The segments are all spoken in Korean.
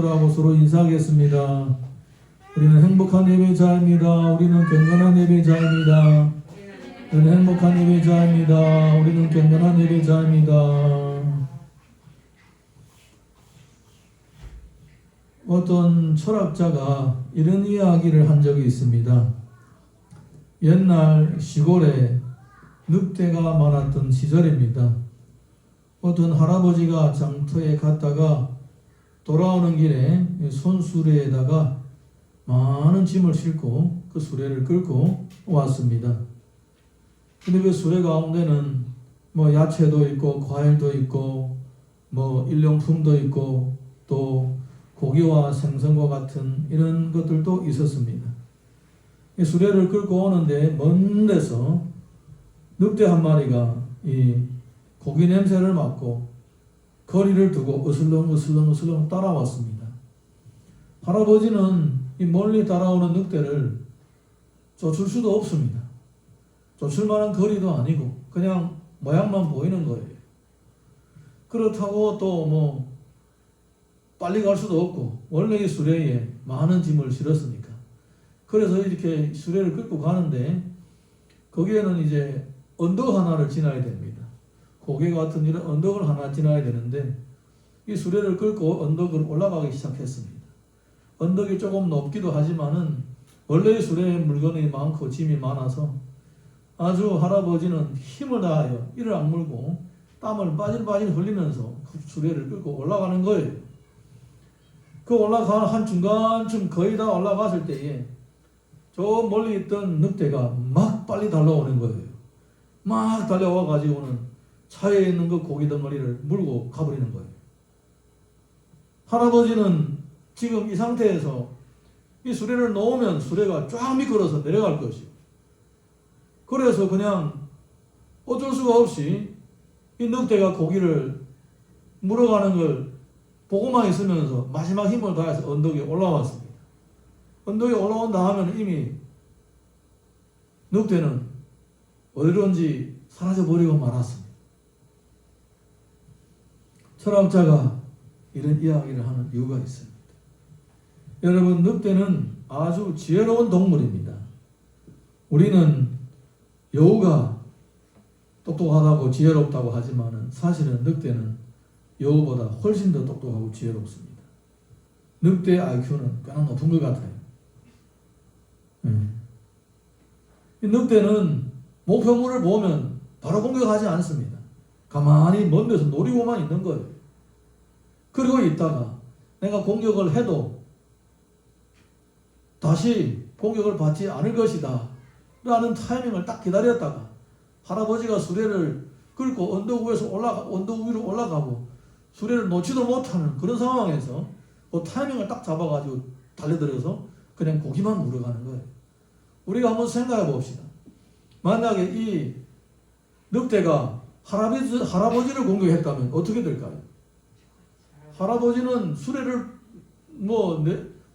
성도들하고 서로 인사하겠습니다. 우리는 행복한 예배자입니다. 우리는 경건한 예배자입니다. 우리는 행복한 예배자입니다. 우리는 경건한 예배자입니다. 어떤 철학자가 이런 이야기를 한 적이 있습니다. 옛날 시골에 늑대가 많았던 시절입니다. 어떤 할아버지가 장터에 갔다가 돌아오는 길에 손수레에다가 많은 짐을 싣고 그 수레를 끌고 왔습니다. 근데 그 수레 가운데는 뭐 야채도 있고 과일도 있고 뭐 일용품도 있고 또 고기와 생선과 같은 이런 것들도 있었습니다. 이 수레를 끌고 오는데 먼 데서 늑대 한 마리가 이 고기 냄새를 맡고 거리를 두고 으슬렁 따라왔습니다. 할아버지는 이 멀리 따라오는 늑대를 쫓을 수도 없습니다. 쫓을 만한 거리도 아니고 그냥 모양만 보이는 거예요. 그렇다고 또 뭐 빨리 갈 수도 없고 원래 이 수레에 많은 짐을 실었으니까. 그래서 이렇게 수레를 끌고 가는데 거기에는 이제 언덕 하나를 지나야 됩니다. 고개 같은 이런 언덕을 하나 지나야 되는데 이 수레를 끌고 언덕을 올라가기 시작했습니다. 언덕이 조금 높기도 하지만은 원래 이 수레에 물건이 많고 짐이 많아서 아주 할아버지는 힘을 다하여 이를 악물고 땀을 빠질빠질 흘리면서 그 수레를 끌고 올라가는 거예요. 그 올라가는 한 중간쯤 거의 다 올라갔을 때에 저 멀리 있던 늑대가 막 빨리 달려오는 거예요. 막 달려와 가지고는 차에 있는 그 고기 덩어리를 물고 가버리는 거예요. 할아버지는 지금 이 상태에서 이 수레를 놓으면 수레가 쫙 미끄러서 내려갈 것이요. 그래서 그냥 어쩔 수가 없이 이 늑대가 고기를 물어가는 걸 보고만 있으면서 마지막 힘을 다해서 언덕에 올라왔습니다. 언덕에 올라온다 하면 이미 늑대는 어디론지 사라져버리고 말았습니다. 철학자가 이런 이야기를 하는 이유가 있습니다. 여러분, 늑대는 아주 지혜로운 동물입니다. 우리는 여우가 똑똑하다고 지혜롭다고 하지만 사실은 늑대는 여우보다 훨씬 더 똑똑하고 지혜롭습니다. 늑대의 IQ는 꽤나 높은 것 같아요. 이 늑대는 목표물을 보면 바로 공격하지 않습니다. 가만히 먼 데서 노리고만 있는 거예요. 그리고 있다가 내가 공격을 해도 다시 공격을 받지 않을 것이다 라는 타이밍을 딱 기다렸다가 할아버지가 수레를 끌고 언덕 위로 올라가고 수레를 놓지도 못하는 그런 상황에서 그 타이밍을 딱 잡아가지고 달려들어서 그냥 고기만 물어가는 거예요. 우리가 한번 생각해 봅시다. 만약에 이 늑대가 할아버지를 공격했다면 어떻게 될까요? 할아버지는 수레를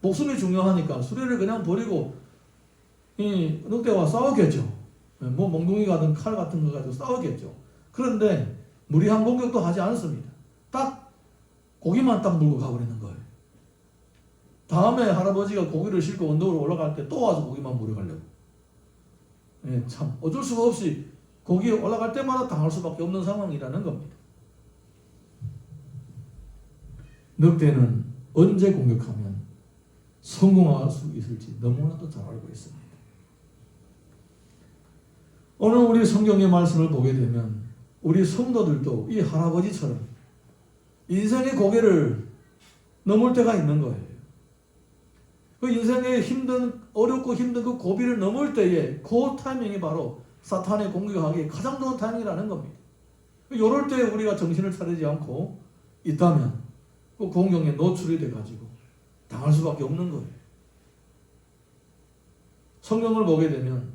목숨이 중요하니까 수레를 그냥 버리고 이 늑대와 싸웠겠죠. 뭐 몽둥이 같은 칼 같은 거 가지고 싸웠겠죠. 그런데 무리한 공격도 하지 않습니다. 딱 고기만 딱 물고 가버리는 거예요. 다음에 할아버지가 고기를 싣고 언덕으로 올라갈 때 또 와서 고기만 물어가려고. 참 어쩔 수가 없이 거기에 올라갈 때마다 당할 수밖에 없는 상황이라는 겁니다. 늑대는 언제 공격하면 성공할 수 있을지 너무나도 잘 알고 있습니다. 오늘 우리 성경의 말씀을 보게 되면 우리 성도들도 이 할아버지처럼 인생의 고개를 넘을 때가 있는 거예요. 그 인생의 어렵고 힘든 그 고비를 넘을 때에 그 타이밍이 바로 사탄의 공격하기에 가장 좋은 타이밍이라는 겁니다. 이럴 때 우리가 정신을 차리지 않고 있다면 그 공격에 노출이 돼가지고 당할 수밖에 없는 거예요. 성경을 보게 되면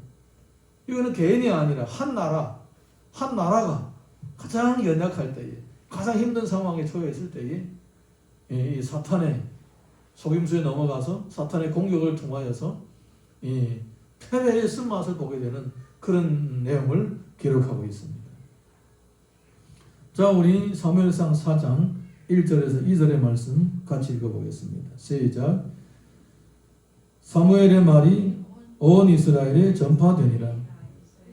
이거는 개인이 아니라 한 나라가 가장 연약할 때에 가장 힘든 상황에 처해 있을 때에 이 사탄의 속임수에 넘어가서 사탄의 공격을 통하여서 이 패배의 쓴맛을 보게 되는 그런 내용을 기록하고 있습니다. 자, 우리 사무엘상 4장 1절에서 2절의 말씀 같이 읽어보겠습니다. 시작. 사무엘의 말이 온 이스라엘에 전파되니라.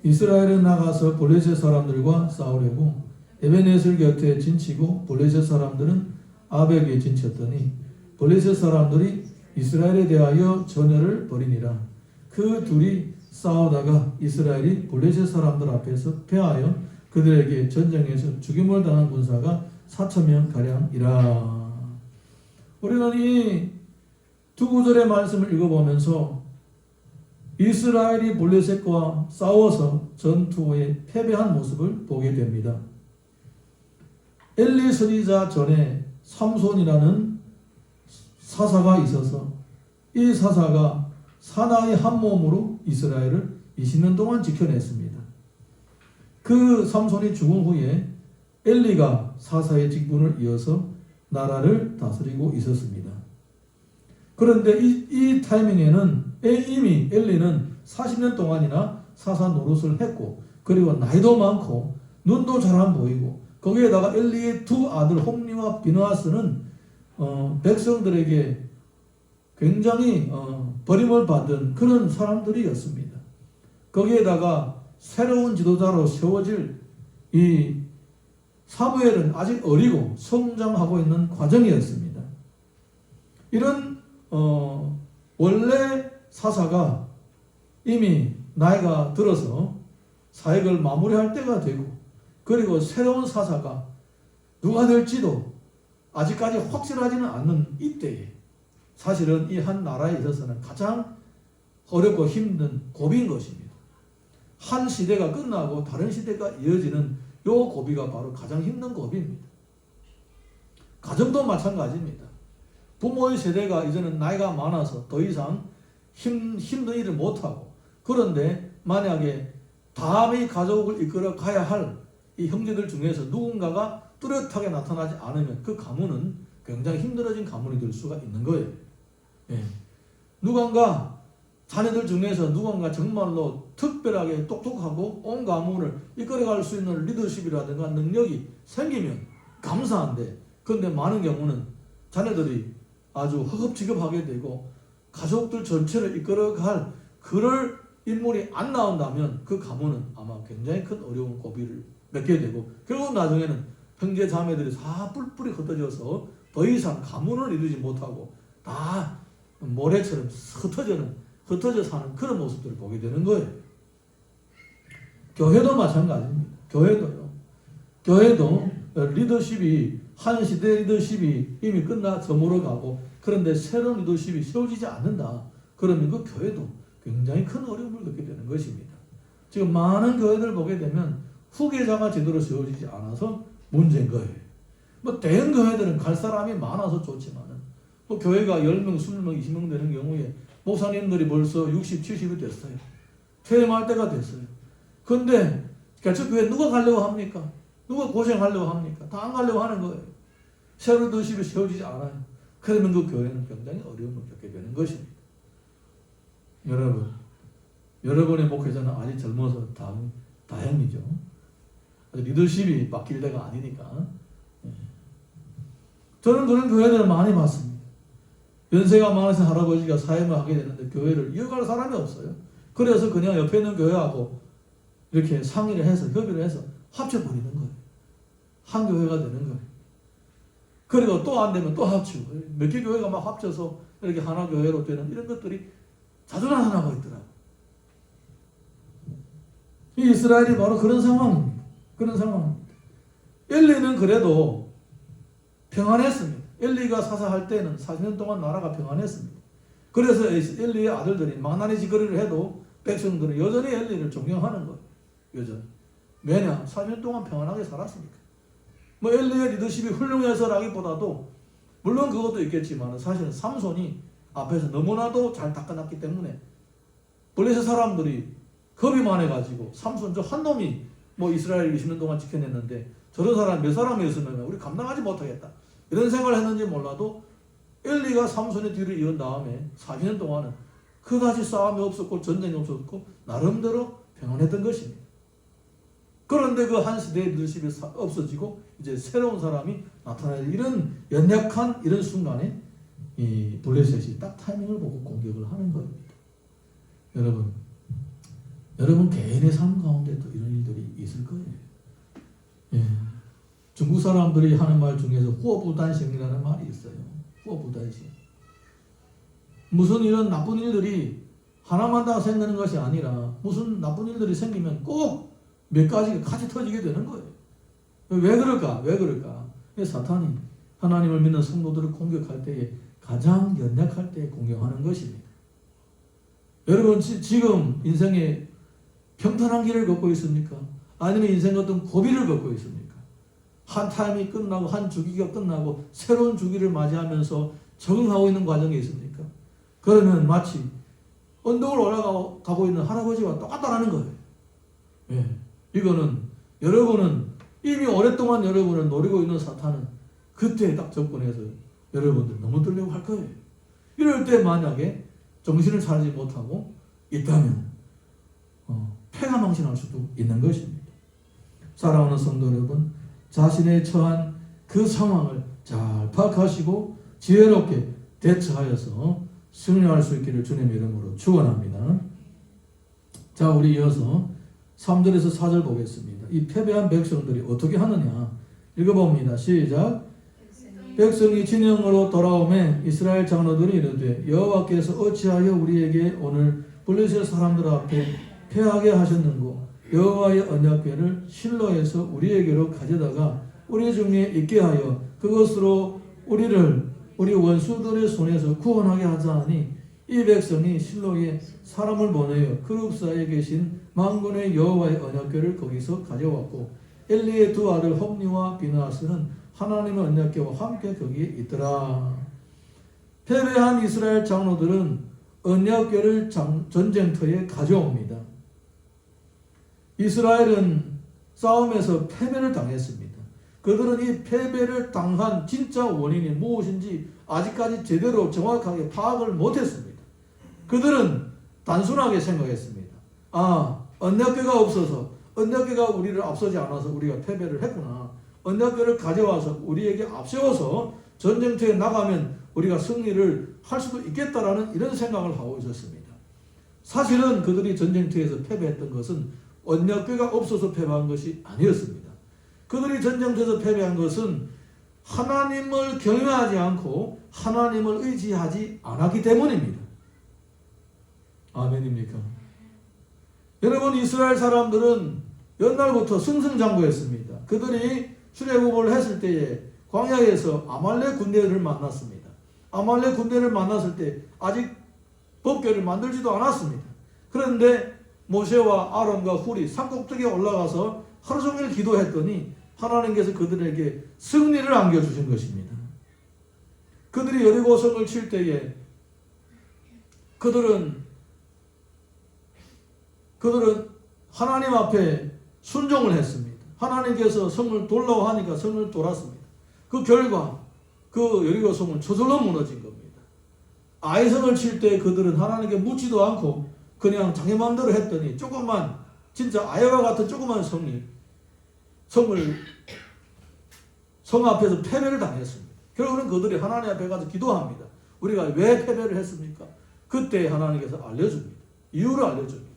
이스라엘은 나가서 블레셋 사람들과 싸우려고 에베네셀 곁에 진치고 블레셋 사람들은 아벡에 진쳤더니 블레셋 사람들이 이스라엘에 대하여 전열을 벌이니라. 그 둘이 싸우다가 이스라엘이 블레셋 사람들 앞에서 패하여 그들에게 전쟁에서 죽임을 당한 군사가 4,000명 가량이라. 우리는 이 두 구절의 말씀을 읽어보면서 이스라엘이 블레셋과 싸워서 전투에 패배한 모습을 보게 됩니다. 엘리 선지자 전에 삼손이라는 사사가 있어서 이 사사가 사나이 한 몸으로 이스라엘을 20년 동안 지켜냈습니다. 그 삼손이 죽은 후에 엘리가 사사의 직분을 이어서 나라를 다스리고 있었습니다. 그런데 이 타이밍에는 이미 엘리는 40년 동안이나 사사 노릇을 했고, 그리고 나이도 많고 눈도 잘 안 보이고, 거기에다가 엘리의 두 아들 홈리와 비느하스는 백성들에게 굉장히 버림을 받은 그런 사람들이었습니다. 거기에다가 새로운 지도자로 세워질 이 사무엘은 아직 어리고 성장하고 있는 과정이었습니다. 이런 원래 사사가 이미 나이가 들어서 사역을 마무리할 때가 되고, 그리고 새로운 사사가 누가 될지도 아직까지 확실하지는 않는 이때에 사실은 이 한 나라에 있어서는 가장 어렵고 힘든 고비인 것입니다. 한 시대가 끝나고 다른 시대가 이어지는 이 고비가 바로 가장 힘든 고비입니다. 가정도 마찬가지입니다. 부모의 세대가 이제는 나이가 많아서 더 이상 힘든 일을 못하고, 그런데 만약에 다음의 가족을 이끌어 가야 할 이 형제들 중에서 누군가가 뚜렷하게 나타나지 않으면 그 가문은 굉장히 힘들어진 가문이 될 수가 있는 거예요. 예. 누군가 자녀들 중에서 누군가 정말로 특별하게 똑똑하고 온 가문을 이끌어갈 수 있는 리더십이라든가 능력이 생기면 감사한데, 그런데 많은 경우는 자녀들이 아주 허겁지겁하게 되고 가족들 전체를 이끌어갈 그럴 인물이 안 나온다면 그 가문은 아마 굉장히 큰 어려운 고비를 맺게 되고, 결국 나중에는 형제 자매들이 다 뿔뿔이 흩어져서 더 이상 가문을 이루지 못하고 다 모래처럼 흩어져 사는 그런 모습들을 보게 되는 거예요. 교회도 마찬가지입니다. 교회도 리더십이, 한 시대 리더십이 이미 끝나 저물어가고, 그런데 새로운 리더십이 세워지지 않는다. 그러면 그 교회도 굉장히 큰 어려움을 겪게 되는 것입니다. 지금 많은 교회들 보게 되면 후계자가 제대로 세워지지 않아서 문제인 거예요. 뭐 대형 교회들은 갈 사람이 많아서 좋지만은 뭐 교회가 10명, 20명, 20명 되는 경우에 목사님들이 벌써 60, 70이 됐어요. 퇴임할 때가 됐어요. 그런데 개척 교회 누가 가려고 합니까? 누가 고생하려고 합니까? 다 안 가려고 하는 거예요. 새로운 리더십이 세워지지 않아요. 그러면 그 교회는 굉장히 어려움을 겪게 되는 것입니다. 여러분의 목회자는 아직 젊어서 다행이죠. 리더십이 바뀔 때가 아니니까. 저는 그런 교회들을 많이 봤습니다. 연세가 많으신 할아버지가 사역을 하게 되는데 교회를 이어갈 사람이 없어요. 그래서 그냥 옆에 있는 교회하고 이렇게 상의를 해서, 협의를 해서 합쳐버리는 거예요. 한 교회가 되는 거예요. 그리고 또 안 되면 또 합치고, 몇 개 교회가 막 합쳐서 이렇게 하나 교회로 되는 이런 것들이 자주 나타나고 있더라고요. 이 이스라엘이 바로 그런 상황입니다. 엘리는 그래도 평안했습니다. 엘리가 사사할 때는 40년 동안 나라가 평안했습니다. 그래서 엘리의 아들들이 망나니 짓거리를 해도 백성들은 여전히 엘리를 존경하는 거예요. 여전히. 왜냐? 40년 동안 평안하게 살았으니까. 뭐 엘리의 리더십이 훌륭해서라기보다도 물론 그것도 있겠지만 사실은 삼손이 앞에서 너무나도 잘 닦아놨기 때문에 블레셋 사람들이 겁이 많아가지고 삼손 저 한 놈이 뭐 이스라엘 20년 동안 지켜냈는데 저런 사람 몇 사람이었으면 우리 감당하지 못하겠다 이런 생각을 했는지 몰라도 엘리가 삼손의 뒤를 이은 다음에 40년 동안은 그다지 싸움이 없었고 전쟁이 없었고 나름대로 평안했던 것입니다. 그런데 그 한 시대의 리더십이 없어지고 이제 새로운 사람이 나타나는 이런 연약한 이런 순간에 이 블레셋이 딱 타이밍을 보고 공격을 하는 겁니다. 여러분 개인의 삶 가운데도 이런 일들이 있을 거예요. 예. 중국 사람들이 하는 말 중에서 후어부단생이라는 말이 있어요. 후어부단생. 무슨 이런 나쁜 일들이 하나만 다 생기는 것이 아니라 무슨 나쁜 일들이 생기면 꼭 몇 가지가 같이 터지게 되는 거예요. 왜 그럴까? 사탄이 하나님을 믿는 성도들을 공격할 때에 가장 연약할 때 공격하는 것입니다. 여러분 지금 인생에 평탄한 길을 걷고 있습니까? 아니면 인생 어떤 고비를 걷고 있습니까? 한 타임이 끝나고 한 주기가 끝나고 새로운 주기를 맞이하면서 적응하고 있는 과정에 있습니까? 그러면 마치 언덕을 올라가고 있는 할아버지와 똑같다라는 거예요. 예. 여러분은 이미 오랫동안 여러분을 노리고 있는 사탄은 그때 딱 접근해서 여러분들 넘어뜨리려고 할 거예요. 이럴 때 만약에 정신을 차리지 못하고 있다면 패가망신할 수도 있는 것입니다. 사랑하는 성도 여러분, 자신의 처한 그 상황을 잘 파악하시고 지혜롭게 대처하여서 승리할 수 있기를 주님의 이름으로 축원합니다. 자, 우리 이어서 3절에서 4절 보겠습니다. 이 패배한 백성들이 어떻게 하느냐 읽어봅니다. 시작. 백성이 진영으로 돌아오매 이스라엘 장로들이 이르되 여호와께서 어찌하여 우리에게 오늘 블레셋 사람들 앞에 패하게 하셨는고 여호와의 언약궤를 실로에서 우리에게로 가져다가 우리 중에 있게 하여 그것으로 우리 원수들의 손에서 구원하게 하자 하니 이 백성이 실로에 사람을 보내어 그룹 사이에 계신 만군의 여호와의 언약궤를 거기서 가져왔고 엘리의 두 아들 홈니와 비느하스는 하나님의 언약궤와 함께 거기에 있더라. 패배한 이스라엘 장로들은 언약궤를 전쟁터에 가져옵니다. 이스라엘은 싸움에서 패배를 당했습니다. 그들은 이 패배를 당한 진짜 원인이 무엇인지 아직까지 제대로 정확하게 파악을 못했습니다. 그들은 단순하게 생각했습니다. 언약궤가 없어서 언약궤가 우리를 앞서지 않아서 우리가 패배를 했구나. 언약궤를 가져와서 우리에게 앞세워서 전쟁터에 나가면 우리가 승리를 할 수도 있겠다라는 이런 생각을 하고 있었습니다. 사실은 그들이 전쟁터에서 패배했던 것은 언약궤가 없어서 패배한 것이 아니었습니다. 그들이 전쟁터에서 패배한 것은 하나님을 경외하지 않고 하나님을 의지하지 않았기 때문입니다. 아멘입니까? 여러분, 이스라엘 사람들은 옛날부터 승승장구했습니다. 그들이 출애굽을 했을 때에 광야에서 아말렉 군대를 만났습니다. 아말렉 군대를 만났을 때 아직 법궤를 만들지도 않았습니다. 그런데 모세와 아론과 훌이 산꼭대기에 올라가서 하루 종일 기도했더니 하나님께서 그들에게 승리를 안겨주신 것입니다. 그들이 여리고성을 칠 때에 그들은 하나님 앞에 순종을 했습니다. 하나님께서 성을 돌라고 하니까 성을 돌았습니다. 그 결과 그 여리고성은 저절로 무너진 겁니다. 아이성을 칠 때 그들은 하나님께 묻지도 않고 그냥 자기 마음대로 했더니 조그만 진짜 아이와 같은 조그만 성을 성 앞에서 패배를 당했습니다. 결국은 그들이 하나님 앞에 가서 기도합니다. 우리가 왜 패배를 했습니까? 그때 하나님께서 알려줍니다. 이유를 알려줍니다.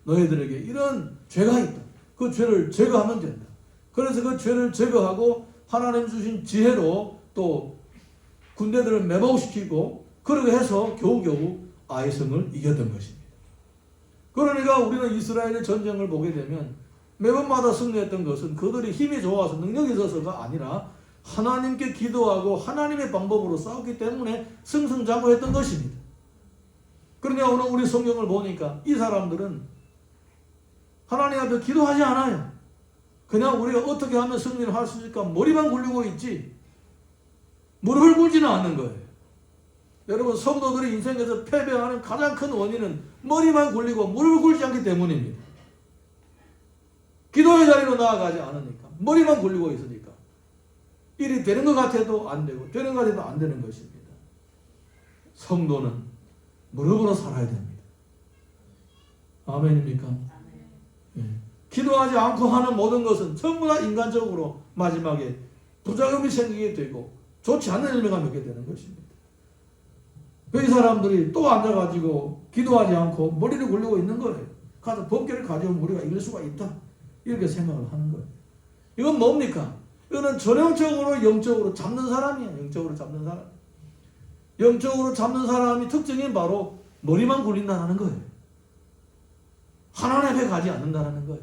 너희들에게 이런 죄가 있다. 그 죄를 제거하면 된다. 그래서 그 죄를 제거하고 하나님 주신 지혜로 또 군대들을 매복시키고 그렇게 해서 겨우겨우 아이성을 이겼던 것입니다. 그러니까 우리는 이스라엘의 전쟁을 보게 되면 매번마다 승리했던 것은 그들이 힘이 좋아서 능력이 있어서가 아니라 하나님께 기도하고 하나님의 방법으로 싸웠기 때문에 승승장구했던 것입니다. 그러니까 오늘 우리 성경을 보니까 이 사람들은 하나님 앞에 기도하지 않아요. 그냥 우리가 어떻게 하면 승리를 할 수 있을까 머리만 굴리고 있지 무릎을 꿇지는 않는 거예요. 여러분, 성도들이 인생에서 패배하는 가장 큰 원인은 머리만 굴리고 무릎을 꿇지 않기 때문입니다. 기도의 자리로 나아가지 않으니까 머리만 굴리고 있으니까 일이 되는 것 같아도 안 되고 되는 것 같아도 안 되는 것입니다. 성도는 무릎으로 살아야 됩니다. 아멘입니까? 예. 기도하지 않고 하는 모든 것은 전부 다 인간적으로 마지막에 부작용이 생기게 되고 좋지 않은 일매가 맺게 되는 것입니다. 이 사람들이 또 앉아가지고 기도하지 않고 머리를 굴리고 있는 거예요. 가서 법궤를 가져오면 우리가 이길 수가 있다. 이렇게 생각을 하는 거예요. 이건 뭡니까? 이거는 전형적으로 영적으로 잡는 사람이에요. 영적으로 잡는 사람. 영적으로 잡는 사람이 특징이 바로 머리만 굴린다는 거예요. 하나님 앞에 가지 않는다는 거예요.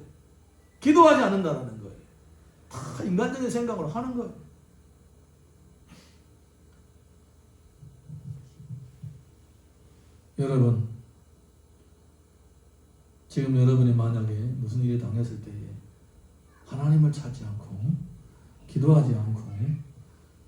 기도하지 않는다는 거예요. 다 인간적인 생각으로 하는 거예요. 여러분, 지금 여러분이 만약에 무슨 일이 당했을 때에 하나님을 찾지 않고 기도하지 않고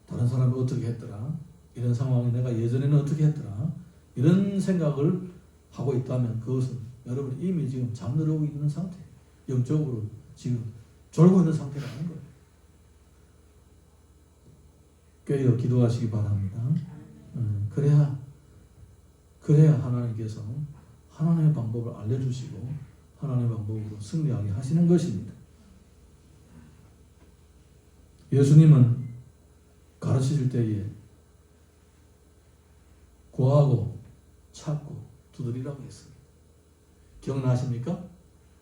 다른 사람이 어떻게 했더라, 이런 상황에 내가 예전에는 어떻게 했더라, 이런 생각을 하고 있다면 그것은 여러분이 이미 지금 잠들고 있는 상태예요. 영적으로 지금 졸고 있는 상태라는 거예요. 깨어 기도하시기 바랍니다. 그래야 하나님께서 하나님의 방법을 알려주시고 하나님의 방법으로 승리하게 하시는 것입니다. 예수님은 가르치실 때에 구하고 찾고 두드리라고 했습니다. 기억나십니까?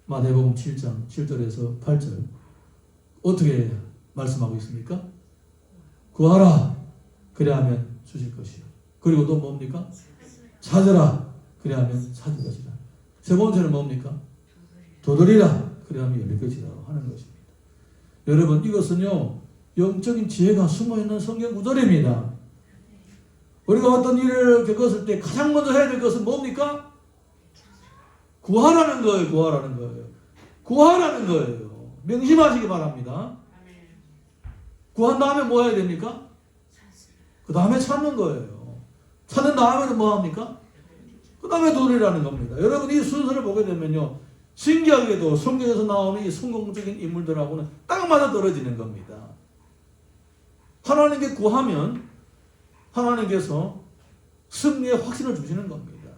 마태복음 7장 7절에서 8절 어떻게 말씀하고 있습니까? 구하라 그래 하면 주실 것이요. 그리고 또 뭡니까? 찾으라 그래 하면 찾을 것이다. 세 번째는 뭡니까? 두드리라 그래 하면 열릴 것이라고 하는 것입니다. 여러분, 이것은요 영적인 지혜가 숨어있는 성경 구절입니다. 우리가 어떤 일을 겪었을 때 가장 먼저 해야 될 것은 뭡니까? 구하라는 거예요. 구하라는 거예요. 구하라는 거예요. 명심하시기 바랍니다. 구한 다음에 뭐 해야 됩니까? 그 다음에 찾는 거예요. 찾는 다음에는 뭐 합니까? 그 다음에 두드리라는 겁니다. 여러분, 이 순서를 보게 되면요 신기하게도 성경에서 나오는 이 성공적인 인물들하고는 딱 맞아 떨어지는 겁니다. 하나님께 구하면 하나님께서 승리의 확신을 주시는 겁니다.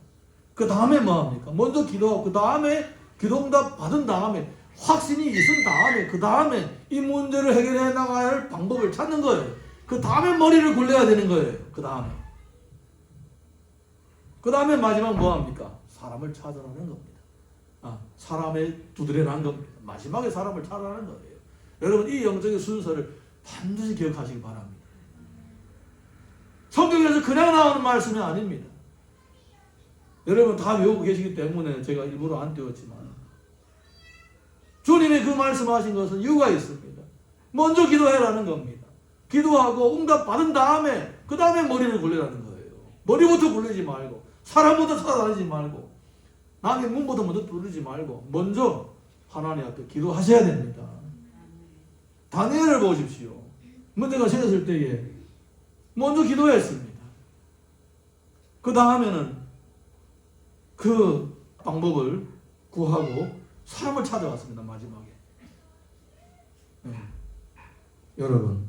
그 다음에 뭐 합니까? 먼저 기도하고 그 다음에 기도응답 받은 다음에 확신이 있은 다음에 그 다음에 이 문제를 해결해 나가야 할 방법을 찾는 거예요. 그 다음에 머리를 굴려야 되는 거예요. 그 다음에 마지막 뭐 합니까? 사람을 찾아라는 겁니다. 사람의 두드려라는 겁니다. 마지막에 사람을 찾아라는 거예요. 여러분, 이 영적인 순서를 반드시 기억하시기 바랍니다. 성경에서 그냥 나오는 말씀이 아닙니다. 여러분 다 외우고 계시기 때문에 제가 일부러 안 띄웠지만 주님이 그 말씀하신 것은 이유가 있습니다. 먼저 기도해라는 겁니다. 기도하고 응답 받은 다음에 그 다음에 머리를 굴리라는 거예요. 머리부터 굴리지 말고 사람부터 찾아다니지 말고 남의 문부터 먼저 두드리지 말고 먼저 하나님 앞에 기도하셔야 됩니다. 다니엘을 보십시오. 문제가 생겼을 때에 먼저 기도했습니다. 그 다음에는 그 방법을 구하고 사람을 찾아왔습니다. 마지막에. 여러분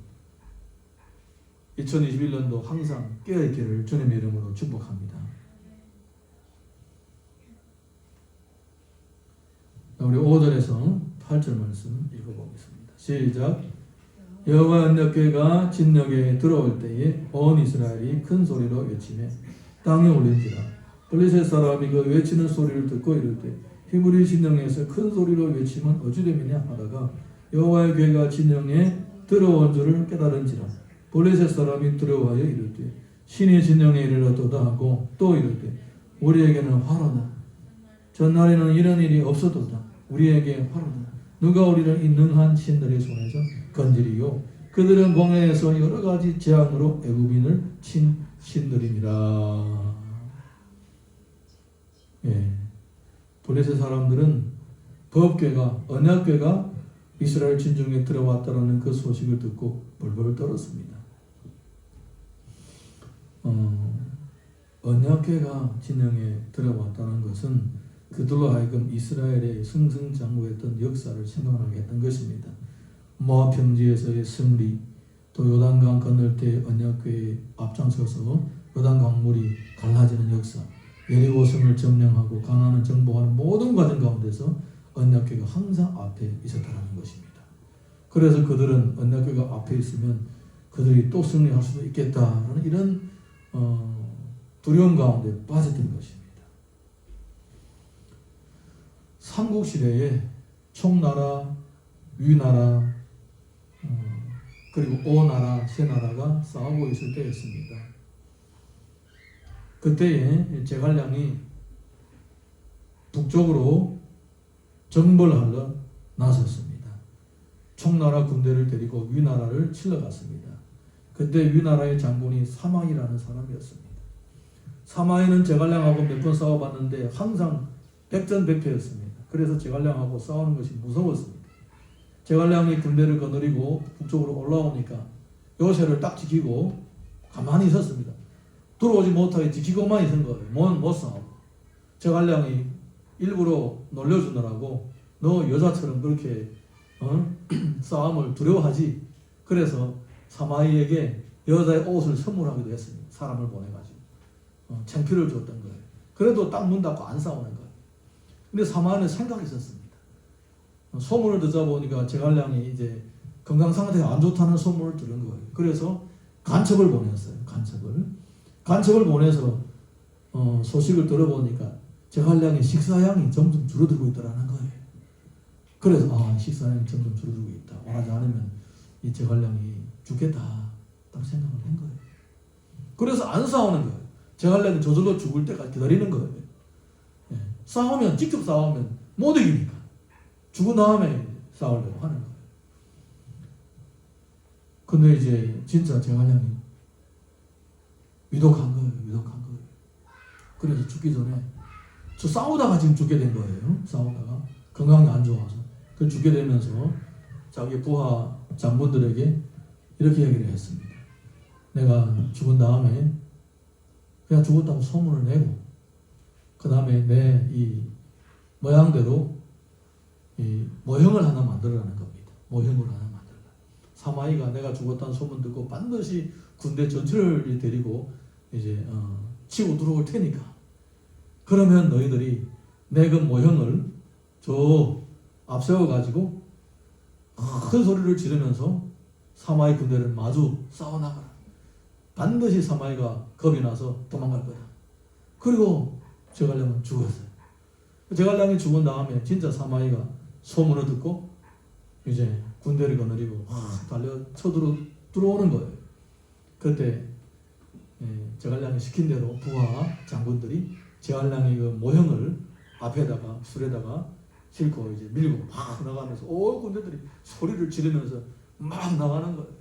2021년도 항상 깨어있기를 주님의 이름으로 축복합니다. 우리 5절에서 8절 말씀 읽어보겠습니다. 시작. 여호와 언약궤가 진역에 들어올 때에 온 이스라엘이 큰 소리로 외치며 땅에 올린지라. 블레셋 사람이 그 외치는 소리를 듣고 이를 때 히브리 진영에서 큰 소리로 외치면 어찌되느냐 하다가 여호와의 궤가 진영에 들어온 줄을 깨달은지라. 블레셋 사람이 두려워하여 이를 때 신의 진영에 이르렀도다 하고 또 이를 때 우리에게는 화로다. 전날에는 이런 일이 없었도다. 우리에게 화로다. 누가 우리를 이 능한 신들의 손에서 건지리요. 그들은 광야에서 여러 가지 재앙으로 애굽인을 친 신들입니다. 블레셋 사람들은 법궤가 언약궤가 이스라엘 진중에 들어왔다라는 그 소식을 듣고 벌벌 떨었습니다. 언약궤가 진영에 들어왔다는 것은 그들로 하여금 이스라엘의 승승장구했던 역사를 생각하게 했던 것입니다. 모압 평지에서의 승리, 또 요단강 건널 때 언약궤에 앞장서서 요단강 물이 갈라지는 역사, 여리고 성을 점령하고 가나안을 정복하는 모든 과정 가운데서 언약궤가 항상 앞에 있었다는 것입니다. 그래서 그들은 언약궤가 앞에 있으면 그들이 또 승리할 수도 있겠다라는 이런 두려움 가운데 빠졌던 것입니다. 삼국시대에 총나라, 위나라, 그리고 오나라, 세나라가 싸우고 있을 때였습니다. 그때에 제갈량이 북쪽으로 정벌하러 나섰습니다. 총나라 군대를 데리고 위나라를 치러 갔습니다. 그때 위나라의 장군이 사마이라는 사람이었습니다. 사마이는 제갈량하고 몇 번 싸워봤는데 항상 백전백패였습니다. 그래서 제갈량하고 싸우는 것이 무서웠습니다. 제갈량이 군대를 거느리고 북쪽으로 올라오니까 요새를 딱 지키고 가만히 있었습니다. 들어오지 못하게 지키고만 있은 거예요. 못 싸우고. 제갈량이 일부러 놀려주느라고 너 여자처럼 그렇게 싸움을 두려워하지. 그래서 사마이에게 여자의 옷을 선물하기도 했습니다. 사람을 보내가지고 창피를 줬던 거예요. 그래도 딱 문 닫고 안 싸우는 거예요. 근데 사마이는 생각이 있었습니다. 소문을 듣자 보니까 제갈량이 이제 건강 상태가 안 좋다는 소문을 들은 거예요. 그래서 간첩을 보냈어요. 간첩을 보내서 소식을 들어보니까 제갈량의 식사량이 점점 줄어들고 있다는 거예요. 그래서 식사량이 점점 줄어들고 있다. 원하지 않으면 이 제갈량이 죽겠다. 딱 생각을 한 거예요. 그래서 안 싸우는 거예요. 제갈량이 저절로 죽을 때까지 기다리는 거예요. 싸우면 직접 싸우면 못 이기니까 죽은 다음에 싸우려고 하는 거예요. 근데 이제 진짜 제갈량이 위독한 거예요. 그래서 죽기 전에 저 싸우다가 지금 죽게 된 거예요. 싸우다가 건강이 안 좋아서 그 죽게 되면서 자기 부하 장군들에게 이렇게 얘기를 했습니다. 내가 죽은 다음에 그냥 죽었다고 소문을 내고 그 다음에 내 이 모양대로 이 모형을 하나 만들어라는 겁니다. 모형을 하나 만들라. 사마이가 내가 죽었다는 소문 듣고 반드시 군대 전체를 데리고 이제 치고 들어올 테니까 그러면 너희들이 내 그 모형을 저 앞세워 가지고 큰 소리를 지르면서 사마이 군대를 마주 싸워나가라. 반드시 사마이가 겁이 나서 도망갈 거다. 그리고 제갈량은 죽었어요. 제갈량이 죽은 다음에 진짜 사마이가 소문을 듣고 이제 군대를 거느리고 달려 들어오는 거예요. 그때 제갈량이 시킨 대로 부하 장군들이 제갈량이 그 모형을 앞에다가 술에다가 싣고 이제 밀고 막 나가면서 온 군대들이 소리를 지르면서 막 나가는 거예요.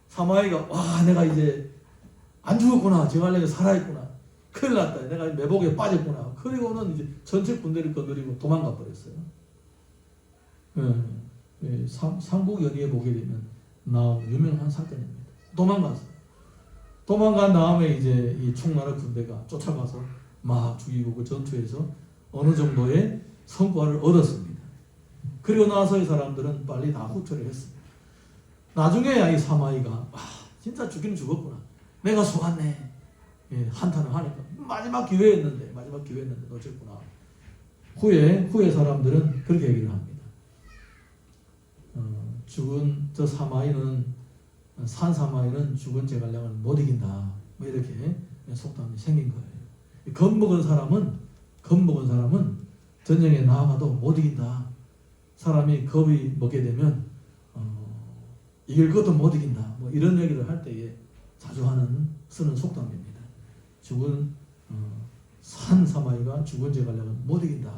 사마이가 내가 이제 안 죽었구나. 제갈량이 살아있구나. 큰일 났다. 내가 매복에 빠졌구나. 그리고는 이제 전체 군대를 거느리고 도망가 버렸어요. 삼국연의에 보게 되면 나온 유명한 사건입니다. 도망갔어요. 도망간 다음에 이제 이 총나라 군대가 쫓아가서 막 죽이고 그 전투에서 어느 정도의 성과를 얻었습니다. 그리고 나서 이 사람들은 빨리 다 후퇴를 했습니다. 나중에야 이 사마이가 진짜 죽기는 죽었구나. 내가 속았네. 한탄을 하니까 마지막 기회였는데 놓쳤구나. 후에 사람들은 그렇게 얘기를 합니다. 죽은 저 사마이는 산 사마이는 죽은 제갈량을 못 이긴다. 뭐 이렇게 속담이 생긴 거예요. 겁먹은 사람은 전쟁에 나아가도 못 이긴다. 사람이 겁이 먹게 되면 이길 것도 못 이긴다. 뭐 이런 얘기를 할 때에 자주 쓰는 속담입니다. 죽은 산 사마이가 죽은 제갈량은 못 이긴다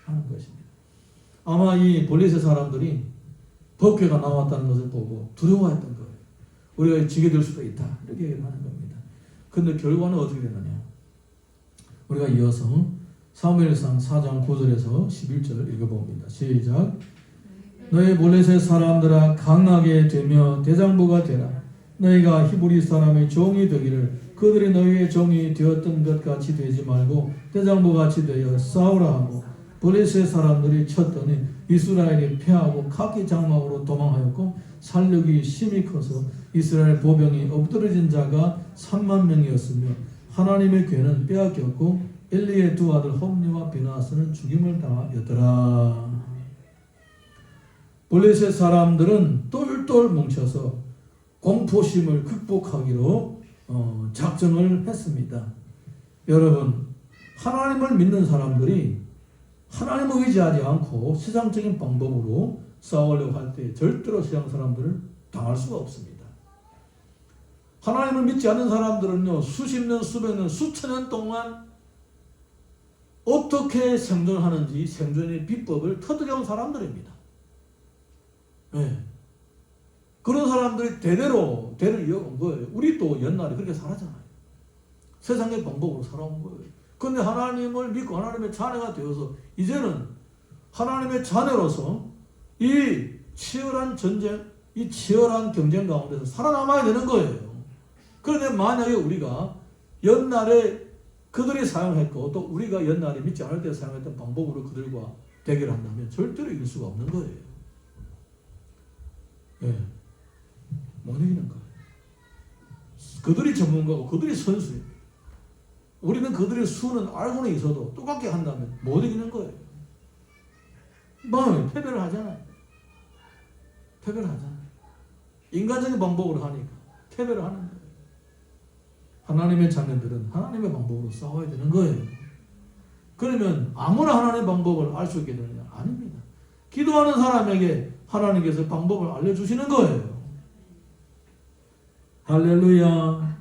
하는 것입니다. 아마 이 블레셋 사람들이 법궤가 나왔다는 것을 보고 두려워했던 거예요. 우리가 지게 될 수도 있다 이렇게 얘기를 하는 겁니다. 근데 결과는 어떻게 되느냐? 우리가 이어서 사무엘상 4장 9절에서 11절 읽어봅니다. 시작. 너희 블레셋 사람들아 강하게 되며 대장부가 되라. 너희가 히브리 사람의 종이 되기를 그들이 너희의 종이 되었던 것 같이 되지 말고 대장부 같이 되어 싸우라 하고 블레셋 사람들이 쳤더니 이스라엘이 패하고 각기 장막으로 도망하였고 살육이 심히 커서 이스라엘 보병이 엎드러진 자가 3만 명이었으며 하나님의 궤는 빼앗겼고 엘리의 두 아들 홈리와 비나스는 죽임을 당하였더라. 블레셋 사람들은 똘똘 뭉쳐서 공포심을 극복하기로 작정을 했습니다. 여러분, 하나님을 믿는 사람들이 하나님을 의지하지 않고 세상적인 방법으로 싸우려고 할 때 절대로 세상 사람들을 당할 수가 없습니다. 하나님을 믿지 않는 사람들은요, 수십 년, 수백 년, 수천 년 동안 어떻게 생존하는지 생존의 비법을 터득해온 사람들입니다. 네. 그런 사람들이 대대로 대를 이어온 거예요. 우리도 옛날에 그렇게 살았잖아요. 세상의 방법으로 살아온 거예요. 그런데 하나님을 믿고 하나님의 자녀가 되어서 이제는 하나님의 자녀로서 이 치열한 전쟁, 이 치열한 경쟁 가운데서 살아남아야 되는 거예요. 그런데 만약에 우리가 옛날에 그들이 사용했고 또 우리가 옛날에 믿지 않을 때 사용했던 방법으로 그들과 대결한다면 절대로 이길 수가 없는 거예요. 예. 못 이기는 거예요. 그들이 전문가고 그들이 선수예요. 우리는 그들의 수는 알고는 있어도 똑같게 한다면 못 이기는 거예요. 패배를 하잖아요. 패배를 하잖아요. 인간적인 방법으로 하니까 패배를 하는 거예요. 하나님의 자녀들은 하나님의 방법으로 싸워야 되는 거예요. 그러면 아무나 하나님의 방법을 알 수 있게 되느냐? 아닙니다. 기도하는 사람에게 하나님께서 방법을 알려주시는 거예요. 할렐루야.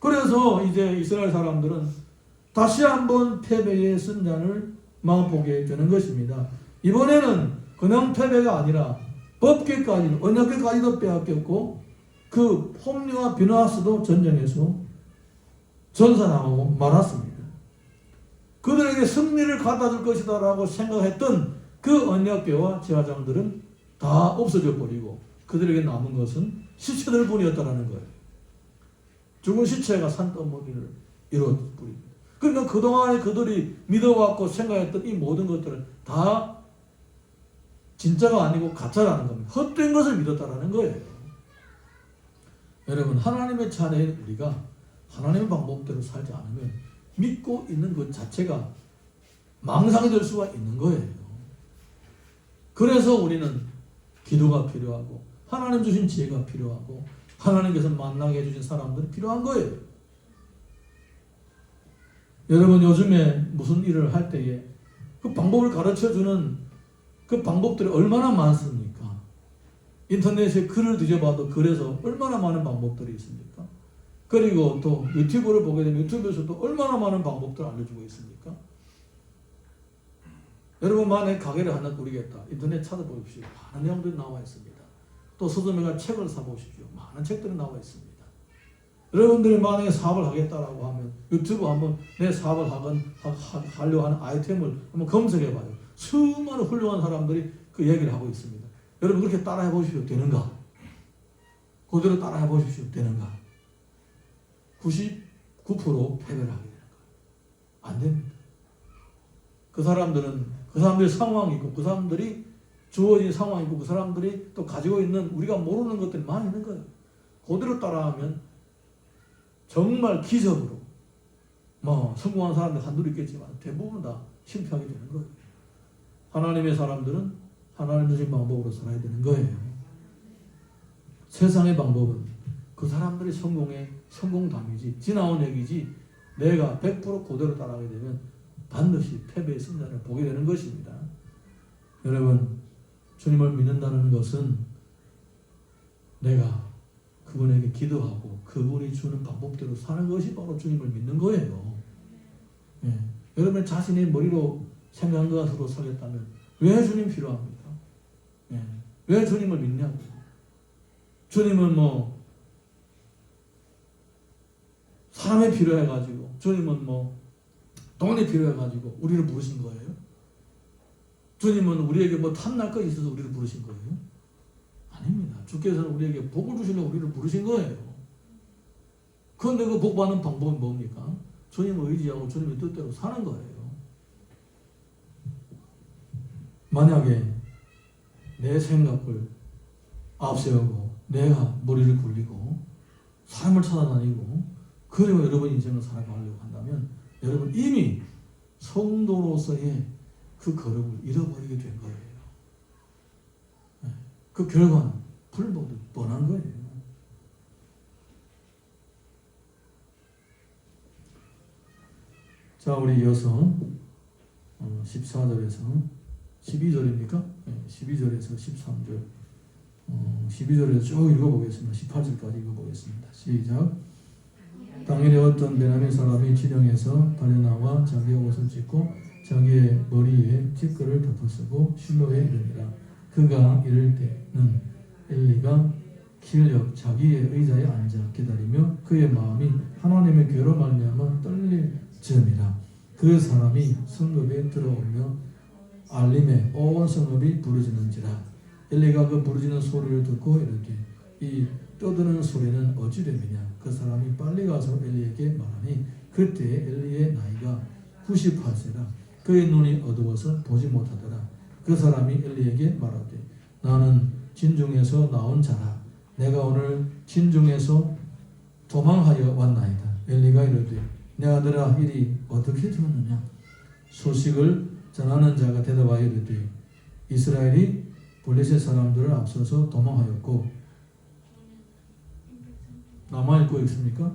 그래서 이제 이스라엘 사람들은 다시 한번 패배의 순간을 맛보게 되는 것입니다. 이번에는 그냥 패배가 아니라 법궤까지도, 언약궤까지도 빼앗겼고 그 홈리와 비나스도 전쟁에서 전사당하고 말았습니다. 그들에게 승리를 갖다 줄 것이다 라고 생각했던 그 언약궤와 제사장들은 다 없어져 버리고 그들에게 남은 것은 시체들 뿐이었다라는 거예요. 죽은 시체가 산더미를 이루어버립니다. 그러니까 그동안에 그들이 믿어왔고 생각했던 이 모든 것들은 다 진짜가 아니고 가짜라는 겁니다. 헛된 것을 믿었다라는 거예요. 여러분, 하나님의 자녀인 우리가 하나님의 방법대로 살지 않으면 믿고 있는 것 자체가 망상이 될 수가 있는 거예요. 그래서 우리는 기도가 필요하고 하나님 주신 지혜가 필요하고 하나님께서 만나게 해주신 사람들이 필요한 거예요. 여러분, 요즘에 무슨 일을 할 때에 그 방법을 가르쳐주는 그 방법들이 얼마나 많습니까? 인터넷에 글을 뒤져봐도 글에서 얼마나 많은 방법들이 있습니까? 그리고 또 유튜브를 보게 되면 유튜브에서도 얼마나 많은 방법들을 알려주고 있습니까? 여러분, 만약에 가게를 하나 꾸리겠다. 인터넷 찾아보십시오. 많은 내용들이 나와 있습니다. 또 서점에 책을 사보십시오. 많은 책들이 나와 있습니다. 여러분들이 만약에 사업을 하겠다라고 하면 유튜브 한번 내 사업을 하려고 하는 아이템을 한번 검색해봐요. 수많은 훌륭한 사람들이 그 얘기를 하고 있습니다. 여러분, 그렇게 따라해 보십시오. 되는가? 그대로 따라해 보십시오. 되는가? 99% 패배를 하게 되는 거예요. 안 됩니다. 그 사람들의 상황이 있고 그 사람들이 주어진 상황이 있고 그 사람들이 또 가지고 있는 우리가 모르는 것들이 많이 있는 거예요. 그대로 따라하면 정말 기적으로 성공한 사람들 한둘 있겠지만 대부분 다 실패하게 되는 거예요. 하나님의 사람들은 하나님 주신 방법으로 살아야 되는 거예요. 세상의 방법은 그 사람들의 성공담이지 지나온 얘기지 내가 100% 그대로 따라가게 되면 반드시 패배의 승자를 보게 되는 것입니다. 여러분, 주님을 믿는다는 것은 내가 그분에게 기도하고 그분이 주는 방법대로 사는 것이 바로 주님을 믿는 거예요. 예. 여러분 자신의 머리로 생각한 것으로 살겠다면 왜 주님 필요합니까? 예. 왜 주님을 믿냐고요? 주님은 사람이 필요해가지고 주님은 돈이 필요해가지고 우리를 부르신 거예요? 주님은 우리에게 탐날 것이 있어서 우리를 부르신 거예요? 아닙니다. 주께서는 우리에게 복을 주시려고 우리를 부르신 거예요. 그런데 그 복 받는 방법은 뭡니까? 주님을 의지하고 주님의 뜻대로 사는 거예요. 만약에 내 생각을 앞세우고 내가 머리를 굴리고 사람을 찾아다니고 그리고 여러분 인생을 살아가려고 한다면 여러분 이미 성도로서의 그 거룩을 잃어버리게 된 거예요. 그 결과는 불보듯 뻔한 거예요. 자, 우리 이어서 14절에서 12절입니까? 12절에서 13절 12절에서 쭉 읽어보겠습니다. 18절까지 읽어보겠습니다. 시작. 당일에 어떤 베냐민 사람이 진영에서 달려나와 자기의 옷을 찢고 자기의 머리에 티끌을 덮어쓰고 실로에 이르니라. 그가 이를 때는 엘리가 길 옆 자기의 의자에 앉아 기다리며 그의 마음이 하나님의 괴로 말미암아 떨릴 즈음이라. 그 사람이 성읍에 들어오며 알림에 온 성읍이 부르짖는지라. 엘리가 그 부르짖는 소리를 듣고 이르되 이 떠드는 소리는 어찌됨이냐. 그 사람이 빨리 가서 엘리에게 말하니 그때 엘리의 나이가 98세라. 그의 눈이 어두워서 보지 못하더라. 그 사람이 엘리에게 말하되 나는 진중에서 나온 자라. 내가 오늘 진중에서 도망하여 왔나이다. 엘리가 이르되 내 아들아 일이 어떻게 되었느냐. 소식을 전하는 자가 대답하여 이르되 이스라엘이 블레셋 사람들을 앞서서 도망하였고 남아있고 있습니까?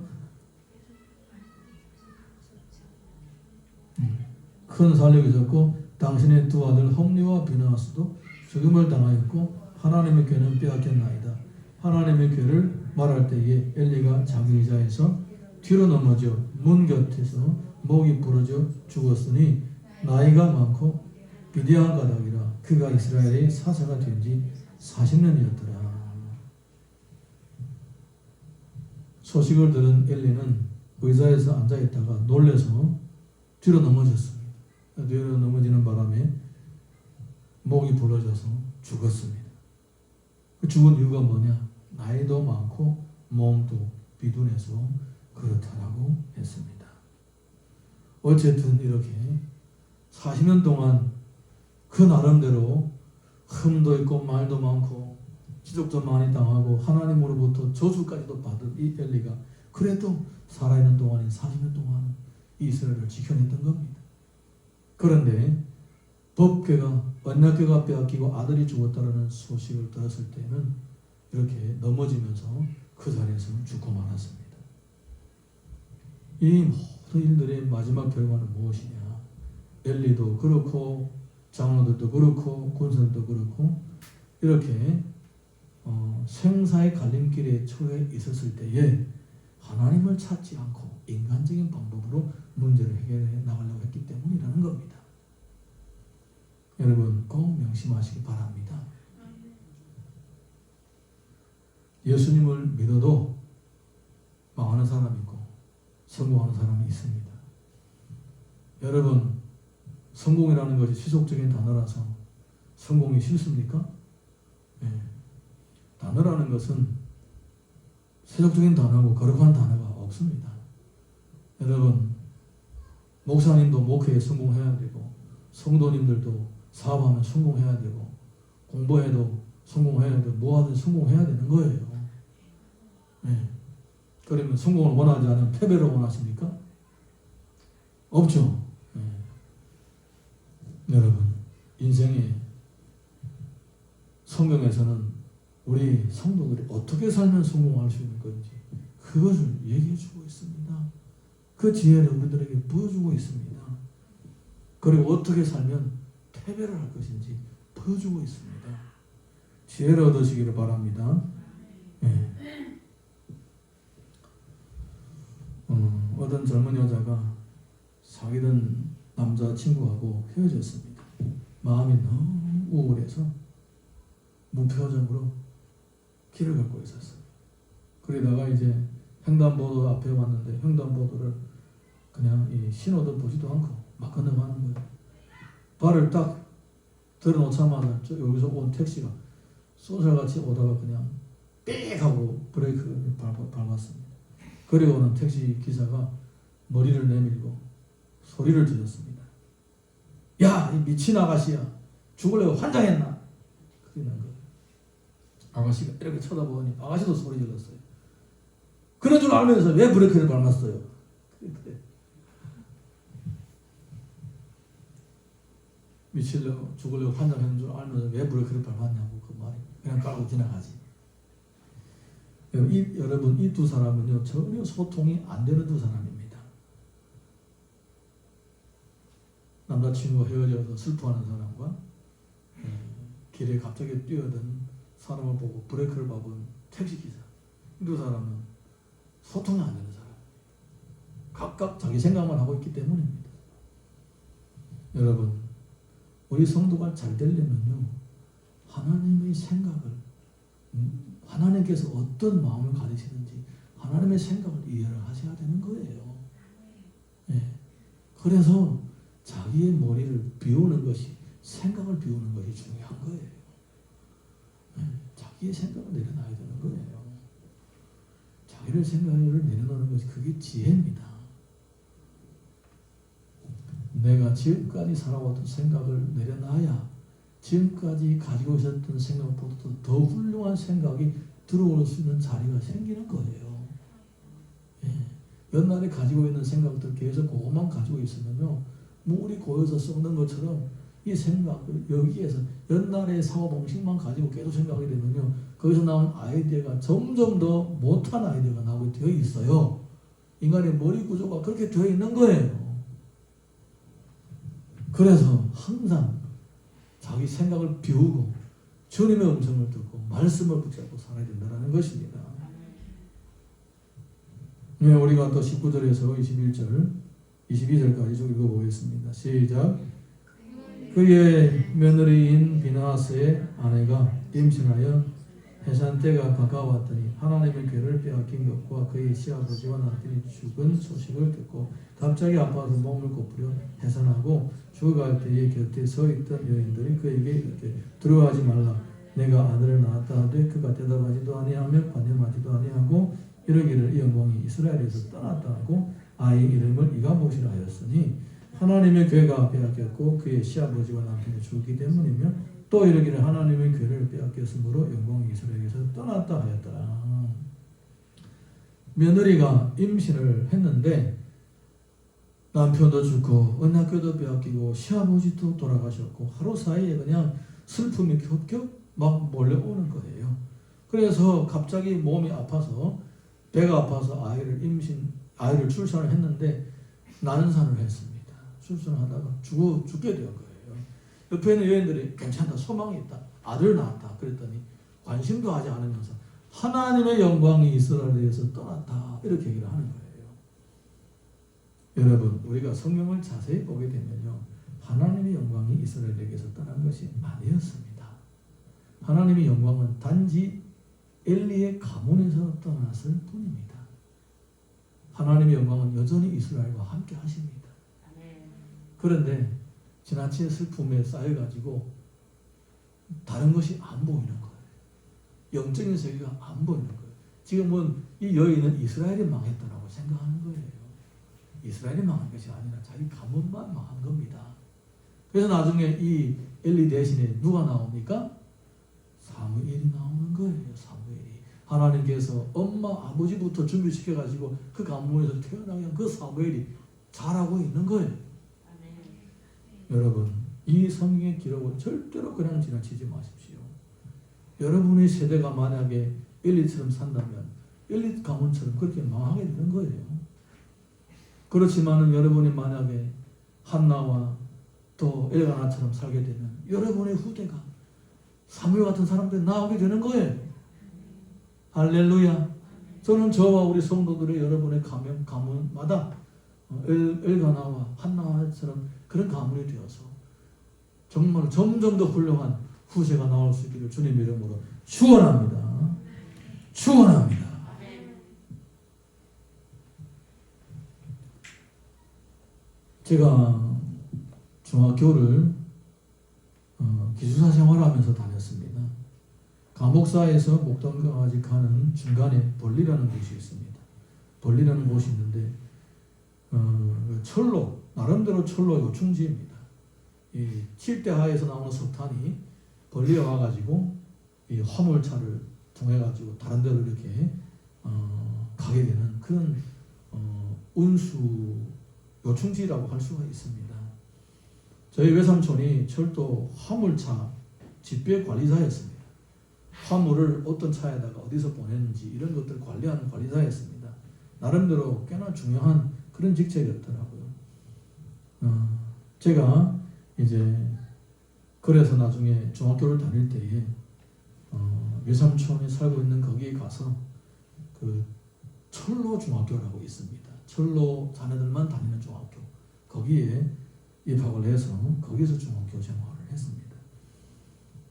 큰 살력이 있었고 당신의 두 아들 홈리와 비느하스도 죽음을 당하였고 하나님의 궤는 빼앗겼나이다. 하나님의 궤를 말할 때에 엘리가 자기 의자에서 뒤로 넘어져 문 곁에서 목이 부러져 죽었으니 나이가 많고 비대한 까닭이라. 그가 이스라엘의 사사가 된 지 40년이었더라. 소식을 들은 엘리는 의자에서 앉아있다가 놀래서 뒤로 넘어졌습니다. 뒤로 넘어지는 바람에 목이 부러져서 죽었습니다. 그 죽은 이유가 뭐냐? 나이도 많고 몸도 비둔해서 그렇다라고 했습니다. 어쨌든 이렇게 40년 동안 그 나름대로 흠도 있고 말도 많고 지적도 많이 당하고 하나님으로부터 저주까지도 받은 이 엘리가 그래도 살아있는 동안인 40년 동안 이스라엘을 지켜냈던 겁니다. 그런데 법궤가 언약궤가 빼앗기고 아들이 죽었다는 소식을 들었을 때는 이렇게 넘어지면서 그 자리에서 죽고 말았습니다. 이 모든 일들의 마지막 결과는 무엇이냐? 엘리도 그렇고 장로들도 그렇고 군사들도 그렇고 이렇게 생사의 갈림길에 처해 있었을 때에 하나님을 찾지 않고 인간적인 방법으로 문제를 해결해 나가려고 했기 때문이라는 겁니다. 여러분 꼭 명심하시기 바랍니다. 예수님을 믿어도 망하는 사람이 있고 성공하는 사람이 있습니다. 여러분 성공이라는 것이 시속적인 단어라서 성공이 싫습니까? 네. 단어라는 것은 세속적인 단어고 거룩한 단어가 없습니다. 여러분 목사님도 목회에 성공해야 되고 성도님들도 사업하면 성공해야 되고 공부해도 성공해야 되고 뭐하든 성공해야 되는 거예요. 네. 그러면 성공을 원하지 않으면 패배를 원하십니까? 없죠. 네. 여러분 인생에 성경에서는 우리 성도들이 어떻게 살면 성공할 수 있는 건지 그것을 얘기해 주고 있습니다. 그 지혜를 우리들에게 보여주고 있습니다. 그리고 어떻게 살면 패배를 할 것인지 보여주고 있습니다. 지혜를 얻으시기를 바랍니다. 네. 어떤 젊은 여자가 사귀던 남자친구하고 헤어졌습니다. 마음이 너무 우울해서 무표정으로 길을 걷고 있었어요. 그러다가 이제 횡단보도 앞에 왔는데 횡단보도를 그냥 이 신호도 보지도 않고 막 건너가는 거예요. 발을 딱 들어놓자마자 여기서 온 택시가 쏘살같이 오다가 그냥 삑 하고 브레이크를 밟았습니다. 그리고는 택시 기사가 머리를 내밀고 소리를 질렀습니다. 야, 이 미친 아가씨야. 죽으려고 환장했나? 그게 난 거예요. 아가씨가 이렇게 쳐다보니 아가씨도 소리 질렀어요. 그런 줄 알면서 왜 브레이크를 밟았어요? 미치려고 죽으려고 환장하는 줄 알면서 왜 브레이크를 밟았냐고 그 말이 그냥 깔고 지나가지. 여러분 이 두 사람은요 전혀 소통이 안 되는 두 사람입니다. 남자친구가 헤어져서 슬퍼하는 사람과 길에 갑자기 뛰어든 사람을 보고 브레이크를 밟은 택시기사. 이 두 사람은 소통이 안 되는 사람. 각각 자기 생각만 하고 있기 때문입니다. 여러분 우리 성도가 잘 되려면요 하나님의 생각을 하나님께서 어떤 마음을 가지시는지 하나님의 생각을 이해를 하셔야 되는 거예요. 그래서 자기의 머리를 비우는 것이 생각을 비우는 것이 중요한 거예요. 자기의 생각을 내려놔야 되는 거예요. 자기의 생각을 내려놓는 것이 그게 지혜입니다. 내가 지금까지 살아왔던 생각을 내려놔야 지금까지 가지고 있었던 생각보다 더 훌륭한 생각이 들어올 수 있는 자리가 생기는 거예요. 옛날에 가지고 있는 생각들 계속 그것만 가지고 있으면요 물이 고여서 썩는 것처럼 이 생각을 여기에서 옛날의 사고방식만 가지고 계속 생각이 되면요 거기서 나온 아이디어가 점점 더 못한 아이디어가 나오게 되어 있어요. 인간의 머리 구조가 그렇게 되어 있는 거예요. 그래서 항상 자기 생각을 비우고 주님의 음성을 듣고 말씀을 붙잡고 살아야 된다는 것입니다. 우리가 또 19절에서 21절, 22절까지 좀 읽어보겠습니다. 시작. 그의 며느리인 비나하스의 아내가 임신하여 해산 때가 가까웠더니 하나님의 괴를 빼앗긴 것과 그의 시아버지와 남편이 죽은 소식을 듣고 갑자기 아파서 몸을 고프려 해산하고 죽어갈 때에 곁에 서 있던 여인들이 그에게 이렇게 두려워하지 말라. 내가 아들을 낳았다 하되 그가 대답하지도 아니하며 관념하지도 아니하고 이르기를 이 영광이 이스라엘에서 떠났다 하고 아이 이름을 이가봇이라 하였으니 하나님의 괴가 빼앗겼고 그의 시아버지와 남편이 죽기 때문이며 또 이르기를 하나님의 괴를 빼앗겼으므로 영광이 이스라엘에서 떠났다 하였더라. 며느리가 임신을 했는데 남편도 죽고 언약궤도 빼앗기고 시아버지도 돌아가셨고 하루 사이에 그냥 슬픔이 겹겹 막 몰려오는 거예요. 그래서 갑자기 몸이 아파서 배가 아파서 아이를 출산을 했는데 난산을 했습니다. 출산하다가 죽게 된 거예요. 옆에 있는 여인들이 괜찮다, 소망이 있다, 아들 낳았다 그랬더니 관심도 하지 않으면서 하나님의 영광이 이스라엘에서 떠났다 이렇게 얘기를 하는 거예요. 여러분 우리가 성경을 자세히 보게 되면요 하나님의 영광이 이스라엘에게서 떠난 것이 아니었습니다. 하나님의 영광은 단지 엘리의 가문에서 떠났을 뿐입니다. 하나님의 영광은 여전히 이스라엘과 함께 하십니다. 그런데 지나친 슬픔에 쌓여가지고 다른 것이 안 보이는 거예요. 영적인 세계가 안 보이는 거예요. 지금은 이 여인은 이스라엘이 망했다라고 생각하는 거예요. 이스라엘이 망한 것이 아니라 자기 가문만 망한 겁니다. 그래서 나중에 이 엘리 대신에 누가 나옵니까? 사무엘이 나오는 거예요. 사무엘이. 하나님께서 엄마 아버지부터 준비시켜가지고 그 가문에서 태어나게 한 그 사무엘이 잘하고 있는 거예요. 여러분 이 성경의 기록을 절대로 그냥 지나치지 마십시오. 여러분의 세대가 만약에 엘리처럼 산다면 엘리 가문처럼 그렇게 망하게 되는 거예요. 그렇지만은 여러분이 만약에 한나와 또 엘가나처럼 살게 되면 여러분의 후대가 사무엘 같은 사람들이 나오게 되는 거예요. 할렐루야. 저는 저와 우리 성도들의 여러분의 가문마다 엘가나와 한나처럼 그런 가문이 되어서 정말 점점 더 훌륭한 후세가 나올 수 있기를 주님 이름으로 축원합니다. 축원합니다. 제가 중학교를 기숙사 생활하면서 다녔습니다. 감옥사에서 목동까지 가는 중간에 벌리라는 곳이 있습니다. 벌리라는 곳이 있는데 철로 나름대로 철로 요충지입니다. 이 칠대하에서 나오는 석탄이 벌리에 와가지고 이 화물차를 통해가지고 다른 데로 이렇게 가게 되는 그런 운수 요충지라고 할 수가 있습니다. 저희 외삼촌이 철도 화물차 집배 관리사였습니다. 화물을 어떤 차에다가 어디서 보냈는지 이런 것들 관리하는 관리사였습니다. 나름대로 꽤나 중요한 그런 직책이었더라고요. 제가 이제 그래서 나중에 중학교를 다닐 때에 외삼촌이 살고 있는 거기에 가서 그 철로 중학교라고 있습니다. 철로 자녀들만 다니는 중학교. 거기에 입학을 해서 거기서 중학교 생활을 했습니다.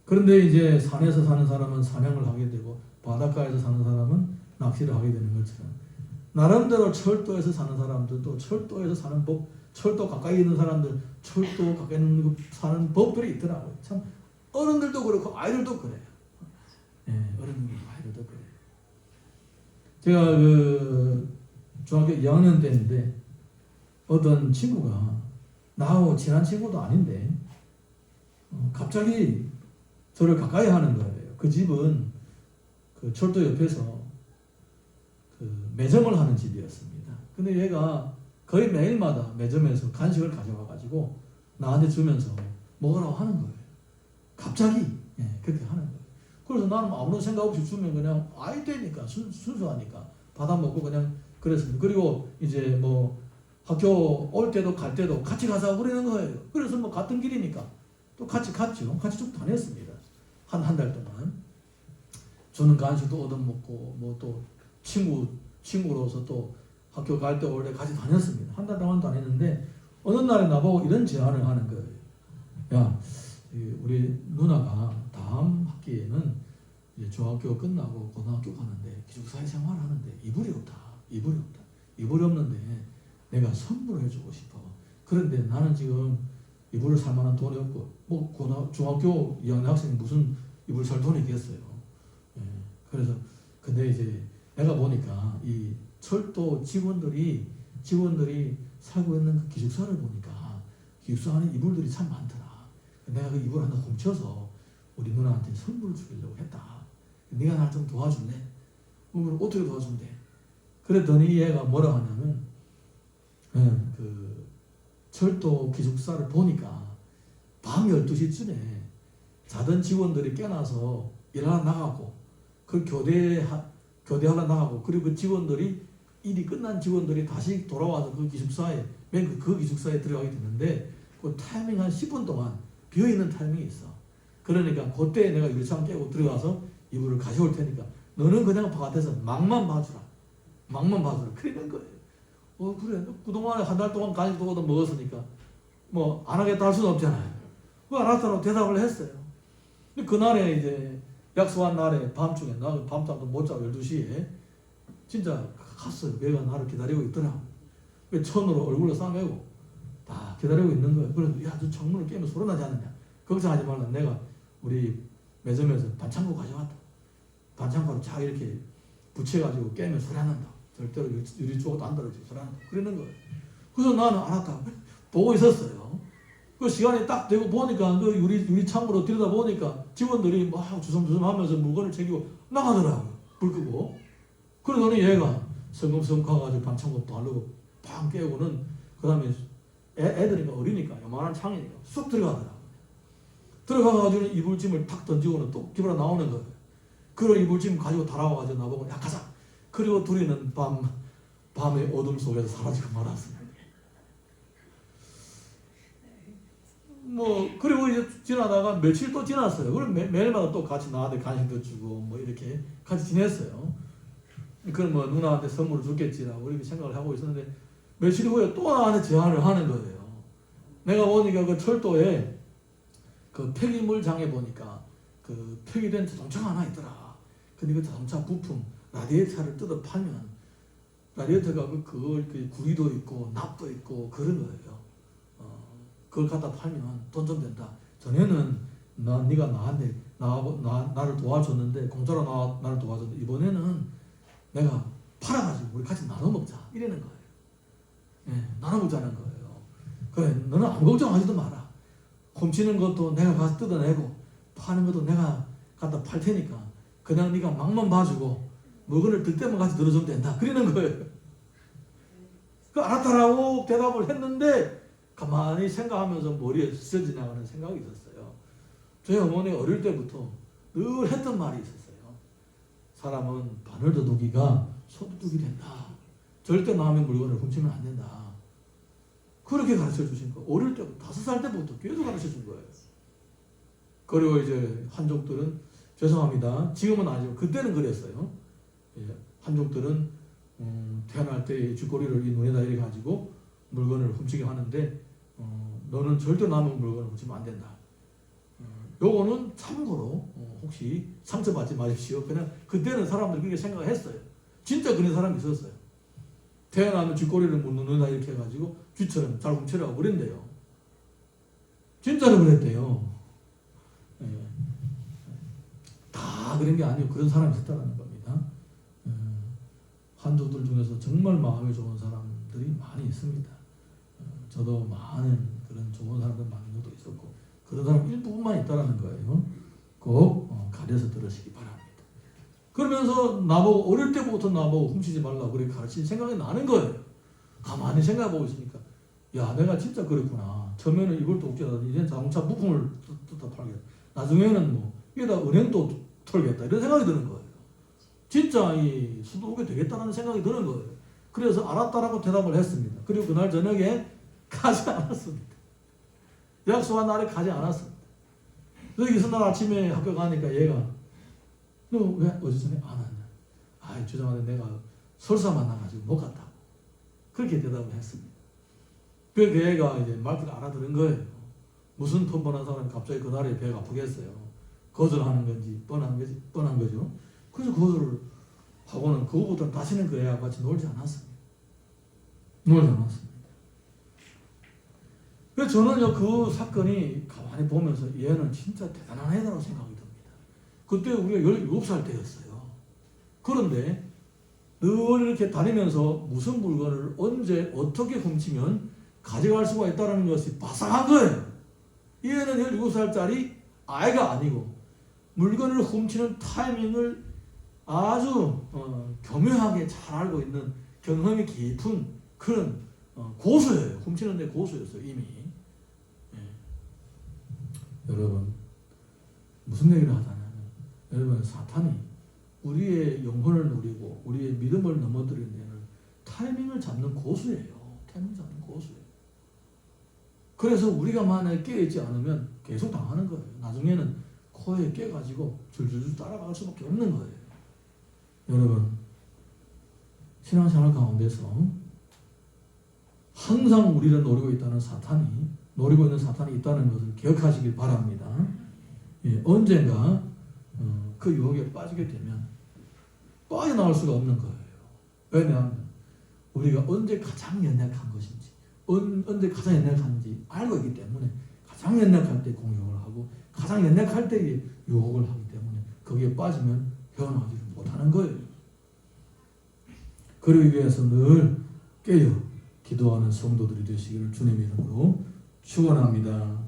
그런데 이제 산에서 사는 사람은 사냥을 하게 되고 바닷가에서 사는 사람은 낚시를 하게 되는 것처럼 나름대로 철도에서 사는 사람들도 철도에서 사는 법, 철도 가까이 있는 사람들, 철도 가까이 있는 사는 법들이 있더라고요. 참 어른들도 그렇고 아이들도 그래요. 어른들도 아이들도 그래요. 제가 그 중학교 2학년 때인데 어떤 친구가 나하고 친한 친구도 아닌데 갑자기 저를 가까이 하는 거예요. 그 집은 그 철도 옆에서 그 매점을 하는 집이었습니다. 근데 얘가 거의 매일마다 매점에서 간식을 가져와 가지고 나한테 주면서 먹으라고 하는 거예요. 갑자기 그렇게 하는 거예요. 그래서 나는 아무런 생각 없이 주면 그냥 아이 때니까 순수하니까 받아 먹고 그냥 그랬습니다. 그리고 이제 뭐 학교 올 때도 갈 때도 같이 가자고 그러는 거예요. 그래서 뭐 같은 길이니까 또 같이 갔죠. 같이 쭉 다녔습니다. 한 달 동안 주는 간식도 얻어먹고 뭐 또 친구로서 또 학교 갈 때 올 때 같이 다녔습니다. 한 달 동안 다녔는데 어느 날에 나보고 이런 제안을 하는 거예요. 야, 우리 누나가 다음 학기에는 이제 중학교 끝나고 고등학교 가는데 기숙사에 생활하는데 이불이 없다. 이불이 없는데 내가 선물을 해주고 싶어. 그런데 나는 지금 이불을 살 만한 돈이 없고 뭐 중학교 2학년 학생이 무슨 이불 살 돈이 있겠어요. 그래서 근데 이제 내가 보니까 이 철도 직원들이 살고 있는 그 기숙사를 보니까 기숙사 안에 이불들이 참 많더라. 내가 그 이불 하나 훔쳐서 우리 누나한테 선물을 주려고 했다. 네가 날 좀 도와줄래? 그럼 어떻게 도와주면 돼? 그랬더니 얘가 뭐라 하냐면 그 철도 기숙사를 보니까 밤 12시쯤에 자던 직원들이 깨나서 일하러 나가고 그 교대하러 나가고 그리고 그 직원들이 일이 끝난 직원들이 다시 돌아와서 그 기숙사에 그 기숙사에 들어가게 됐는데 그 타이밍 한 10분 동안 비어있는 타이밍이 있어. 그러니까 그때 내가 유리창 깨고 들어가서 이불을 가져올 테니까 너는 그냥 바깥에서 막만 봐주라. 그러는 거예요. 그래. 그동안에 한 달 동안 간식도 얻어 먹었으니까 뭐 안 하겠다 할 수는 없잖아요. 알았다고 대답을 했어요. 근데 그날에 이제 약속한 날에 밤중에 나 밤잠도 못 자고 12시에 진짜 갔어요. 얘가 나를 기다리고 있더라. 천으로 얼굴로 싸매고 다 기다리고 있는 거예요. 그래서 야, 저 창문을 깨면 소리 나지 않느냐. 걱정하지 말라. 내가 우리 매점에서 반창고 가져왔다. 반창고로 쫙 이렇게 붙여가지고 깨면 소리 안 난다. 절대로 유리 쪽도 안 떨어지고 소리 안 난다. 그러는 거예요. 그래서 나는 알았다. 보고 있었어요. 그 시간이 딱 되고 보니까 그 유리 창으로 들여다 보니까 직원들이 막 주섬주섬 하면서 물건을 챙기고 나가더라고요. 불 끄고. 그러더니 얘가 성금성 가가지고 반창고 바르고 팡 깨고는 그 다음에 애들이니까 어리니까 요만한 창이니까 쑥 들어가더라고요. 들어가가지고 이불짐을 탁 던지고는 또 기부러 나오는 거예요. 그걸 이불짐 가지고 달아와가지고 나보고 야 가자. 그리고 둘이는 밤의 어둠 속에서 사라지고 말았습니다. 뭐 그리고 이제 지나다가 며칠 또 지났어요. 그럼 매일마다 또 같이 나한테 간식도 주고 뭐 이렇게 같이 지냈어요. 그럼 뭐 누나한테 선물을 줬겠지라고 이렇게 생각을 하고 있었는데 며칠 후에 또 나한테 제안을 하는 거예요. 내가 보니까 그 철도에 그 폐기물장에 보니까 그 폐기된 자동차가 하나 있더라. 근데 그 자동차 부품 라디에이터를 뜯어 팔면 라디에이터가 그 구리도 있고 납도 있고 그런 거예요. 그걸 갖다 팔면 돈 좀 된다. 전에는 네가 나한테 나를 도와줬는데 공짜로 나를 도와줬는데 이번에는 내가 팔아가지고 우리 같이 나눠 먹자 이러는 거예요. 나눠 먹자는 거예요. 그래, 너는 아무 걱정하지도 마라. 훔치는 것도 내가 가서 뜯어내고 파는 것도 내가 갖다 팔 테니까 그냥 네가 막만 봐주고 물건을 들 때만 같이 들어주면 된다. 그러는 거예요. 그 알았다라고 대답을 했는데 가만히 생각하면서 머리에 스쳐 지나가는 생각이 있었어요. 저희 어머니 어릴 때부터 늘 했던 말이 있었어요. 사람은 바늘도둑이가 소도둑이 된다. 절대 남의 물건을 훔치면 안 된다. 그렇게 가르쳐 주신 거. 어릴 때부터 5살 때부터 계속 가르쳐 준 거예요. 그리고 이제 한족들은 죄송합니다. 지금은 아니고 그때는 그랬어요. 한족들은 태어날 때 쥐꼬리를 이 눈에다 이렇게 가지고 물건을 훔치게 하는데 너는 절대 남의 물건을 훔치면 안 된다. 요거는 참고로 혹시 상처받지 마십시오. 그냥 그때는 사람들이 그렇게 생각을 했어요. 진짜 그런 사람이 있었어요. 태어나면 쥐꼬리를 눈에다 이렇게 해가지고 쥐처럼 잘 훔치라고 그랬대요. 진짜로 그랬대요. 다 그런 게 아니고 그런 사람이 있었다는 겁니다. 한족들 중에서 정말 마음이 좋은 사람들이 많이 있습니다. 저도 많은 그런 좋은 사람들 많은 것도 있었고 그런 사람 일부분만 있다는 거예요. 꼭 가려서 들으시기 바랍니다. 그러면서 나보고 어릴 때부터 나보고 훔치지 말라고 그렇게 가르친 생각이 나는 거예요. 가만히 생각해보고 있으니까 야 내가 진짜 그랬구나. 처음에는 이걸 또 웃겨다 이제 자동차 부품을 뜯다 팔겠다. 나중에는 뭐 여기다 은행도 털겠다 이런 생각이 드는 거예요. 진짜 이 수도둑이 되겠다는 생각이 드는 거예요. 그래서 알았다라고 대답을 했습니다. 그리고 그날 저녁에 가지 않았습니다. 약속한 날에 가지 않았습니다. 그래서 이튿날 아침에 학교 가니까 얘가 너 왜 어제 전에 안 왔냐? 아이 죄송한데 내가 설사 만나가지고 못 갔다고 그렇게 대답을 했습니다. 그 애가 이제 말투를 알아들은 거예요. 무슨 뻔뻔한 사람이 갑자기 그날에 배가 아프겠어요. 거절하는 건지 뻔한 거죠. 그래서 거절을 하고는 그거보다 다시는 그 애와 같이 놀지 않았습니다. 그래서 저는요 그 사건이 가만히 보면서 얘는 진짜 대단한 애다라고 생각이 듭니다. 그때 우리가 17살 때였어요. 그런데 늘 이렇게 다니면서 무슨 물건을 언제 어떻게 훔치면 가져갈 수가 있다는 것이 바삭한 거예요. 얘는 17살짜리 아이가 아니고 물건을 훔치는 타이밍을 아주 교묘하게 잘 알고 있는 경험이 깊은 그런 고수예요. 훔치는 데 고수였어요 이미. 여러분 무슨 얘기를 하자냐면 여러분 사탄이 우리의 영혼을 누리고 우리의 믿음을 넘어뜨리는 데는 타이밍을 잡는 고수예요. 타이밍 잡는 고수예요. 그래서 우리가 만약에 깨있지 않으면 계속 당하는 거예요. 나중에는 코에 깨가지고 줄줄줄 따라갈 수밖에 없는 거예요. 여러분 신앙생활 가운데서 항상 우리를 노리고 있는 사탄이 있다는 것을 기억하시길 바랍니다. 언젠가 그 유혹에 빠지게 되면 빠져나올 수가 없는 거예요. 왜냐하면 우리가 언제 가장 연약한 것인지 언제 가장 연약한지 알고 있기 때문에 가장 연약할 때 공격을 하고 가장 연약할 때 유혹을 하기 때문에 거기에 빠지면 헤어나오지 못하는 거예요. 그러기 위해서 늘 깨어 기도하는 성도들이 되시기를 주님 이름으로 축원합니다.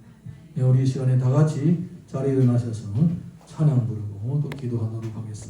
우리 이 시간에 다 같이 자리에 일어나셔서 찬양 부르고 또 기도하도록 하겠습니다.